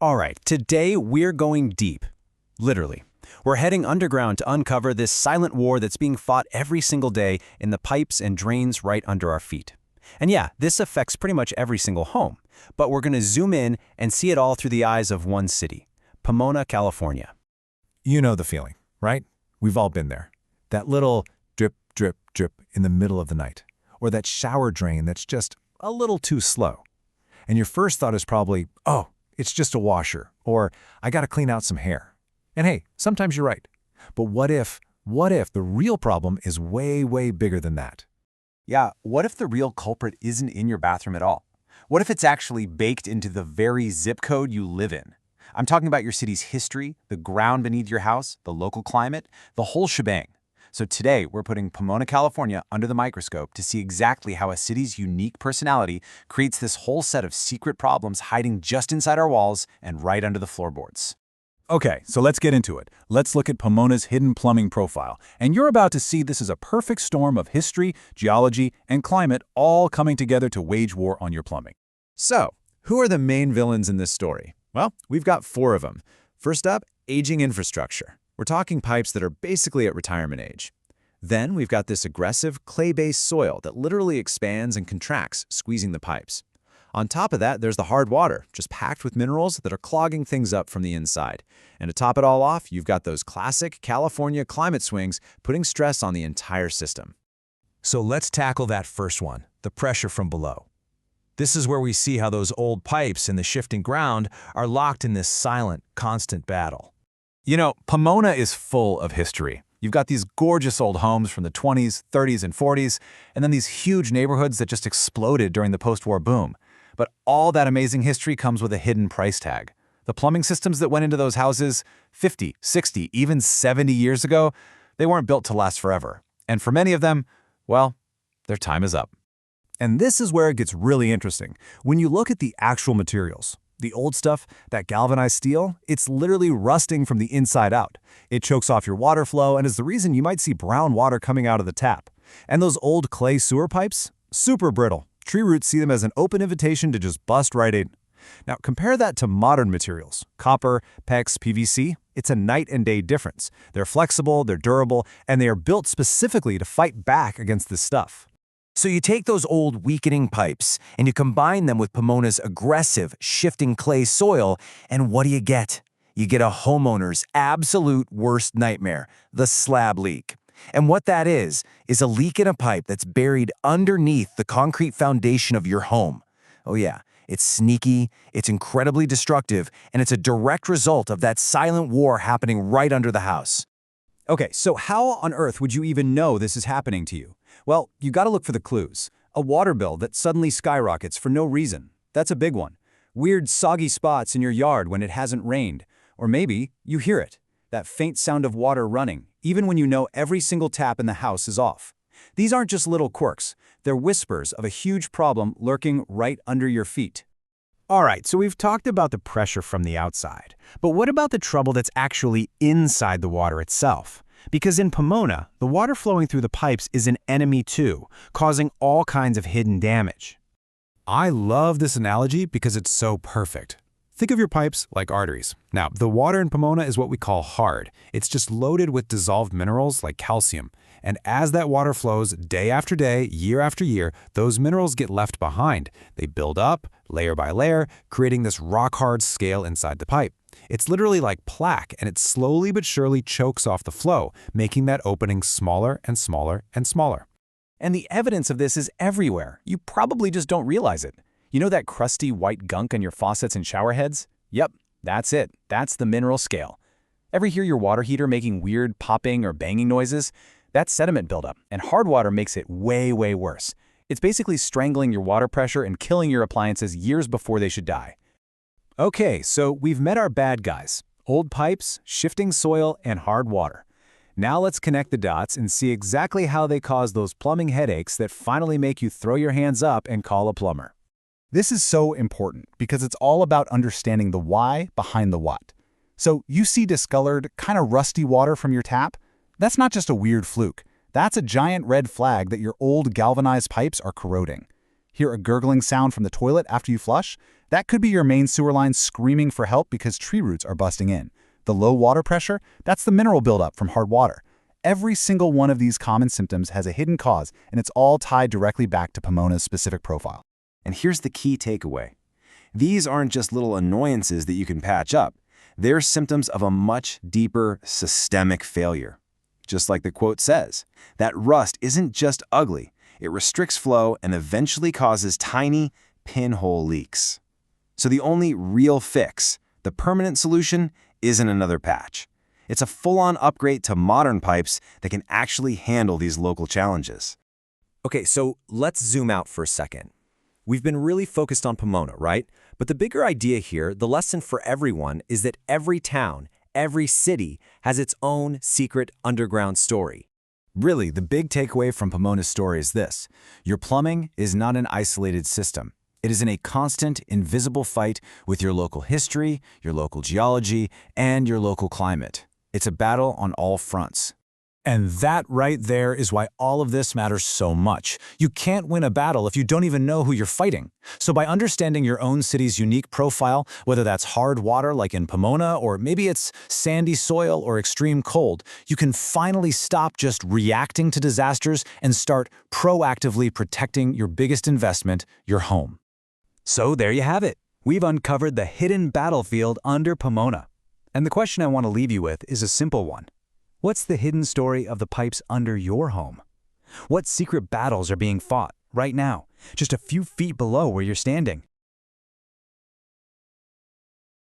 All right, today we're going deep. Literally. We're heading underground to uncover this silent war that's being fought every single day in the pipes and drains right under our feet. And yeah, this affects pretty much every single home, but we're going to zoom in and see it all through the eyes of one city, Pomona, California. You know the feeling, right? We've all been there. That little drip, drip, drip in the middle of the night. Or that shower drain that's just a little too slow. And your first thought is probably, oh, it's just a washer, or I gotta clean out some hair. And hey, sometimes you're right. But what if the real problem is way, way bigger than that? Yeah, what if the real culprit isn't in your bathroom at all? What if it's actually baked into the very zip code you live in? I'm talking about your city's history, the ground beneath your house, the local climate, the whole shebang. So today, we're putting Pomona, California under the microscope to see exactly how a city's unique personality creates this whole set of secret problems hiding just inside our walls and right under the floorboards. Okay, so let's get into it. Let's look at Pomona's hidden plumbing profile. And you're about to see this is a perfect storm of history, geology, and climate all coming together to wage war on your plumbing. So, who are the main villains in this story? Well, we've got 4 of them. First up, aging infrastructure. We're talking pipes that are basically at retirement age. Then we've got this aggressive clay-based soil that literally expands and contracts, squeezing the pipes. On top of that, there's the hard water, just packed with minerals that are clogging things up from the inside. And to top it all off, you've got those classic California climate swings putting stress on the entire system. So let's tackle that first one, the pressure from below. This is where we see how those old pipes in the shifting ground are locked in this silent, constant battle. You know, Pomona is full of history. You've got these gorgeous old homes from the 20s, 30s, and 40s, and then these huge neighborhoods that just exploded during the post-war boom. But all that amazing history comes with a hidden price tag. The plumbing systems that went into those houses 50, 60, even 70 years ago, they weren't built to last forever. And for many of them, well, their time is up. And this is where it gets really interesting. When you look at the actual materials, the old stuff, that galvanized steel, it's literally rusting from the inside out. It chokes off your water flow and is the reason you might see brown water coming out of the tap. And those old clay sewer pipes? Super brittle. Tree roots see them as an open invitation to just bust right in. Now compare that to modern materials. Copper, PEX, PVC, it's a night and day difference. They're flexible, they're durable, and they are built specifically to fight back against this stuff. So you take those old weakening pipes and you combine them with Pomona's aggressive, shifting clay soil, and what do you get? You get a homeowner's absolute worst nightmare, the slab leak. And what that is a leak in a pipe that's buried underneath the concrete foundation of your home. Oh yeah, it's sneaky, it's incredibly destructive, and it's a direct result of that silent war happening right under the house. Okay, so how on earth would you even know this is happening to you? Well, you gotta look for the clues. A water bill that suddenly skyrockets for no reason. That's a big one. Weird soggy spots in your yard when it hasn't rained. Or maybe you hear it, that faint sound of water running, even when you know every single tap in the house is off. These aren't just little quirks. They're whispers of a huge problem lurking right under your feet. All right, so we've talked about the pressure from the outside. But what about the trouble that's actually inside the water itself? Because in Pomona, the water flowing through the pipes is an enemy too, causing all kinds of hidden damage. I love this analogy because it's so perfect. Think of your pipes like arteries. Now, the water in Pomona is what we call hard. It's just loaded with dissolved minerals like calcium. And as that water flows day after day, year after year, those minerals get left behind. They build up, layer by layer, creating this rock-hard scale inside the pipe. It's literally like plaque, and it slowly but surely chokes off the flow, making that opening smaller and smaller and smaller. And the evidence of this is everywhere. You probably just don't realize it. You know that crusty white gunk on your faucets and shower heads? Yep, that's it. That's the mineral scale. Ever hear your water heater making weird popping or banging noises? That's sediment buildup, and hard water makes it way, way worse. It's basically strangling your water pressure and killing your appliances years before they should die. Okay, so we've met our bad guys: old pipes, shifting soil, and hard water. Now let's connect the dots and see exactly how they cause those plumbing headaches that finally make you throw your hands up and call a plumber. This is so important because it's all about understanding the why behind the what. So you see discolored, kind of rusty water from your tap? That's not just a weird fluke. That's a giant red flag that your old galvanized pipes are corroding. Hear a gurgling sound from the toilet after you flush? That could be your main sewer line screaming for help because tree roots are busting in. The low water pressure? That's the mineral buildup from hard water. Every single one of these common symptoms has a hidden cause, and it's all tied directly back to Pomona's specific profile. And here's the key takeaway. These aren't just little annoyances that you can patch up. They're symptoms of a much deeper systemic failure. Just like the quote says, that rust isn't just ugly, it restricts flow and eventually causes tiny pinhole leaks. So the only real fix, the permanent solution, isn't another patch. It's a full-on upgrade to modern pipes that can actually handle these local challenges. Okay, so let's zoom out for a second. We've been really focused on Pomona, right? But the bigger idea here, the lesson for everyone, is that every town, every city has its own secret underground story. Really, the big takeaway from Pomona's story is this. Your plumbing is not an isolated system. It is in a constant, invisible fight with your local history, your local geology, and your local climate. It's a battle on all fronts. And that right there is why all of this matters so much. You can't win a battle if you don't even know who you're fighting. So by understanding your own city's unique profile, whether that's hard water like in Pomona, or maybe it's sandy soil or extreme cold, you can finally stop just reacting to disasters and start proactively protecting your biggest investment, your home. So there you have it. We've uncovered the hidden battlefield under Pomona. And the question I want to leave you with is a simple one. What's the hidden story of the pipes under your home? What secret battles are being fought right now, just a few feet below where you're standing?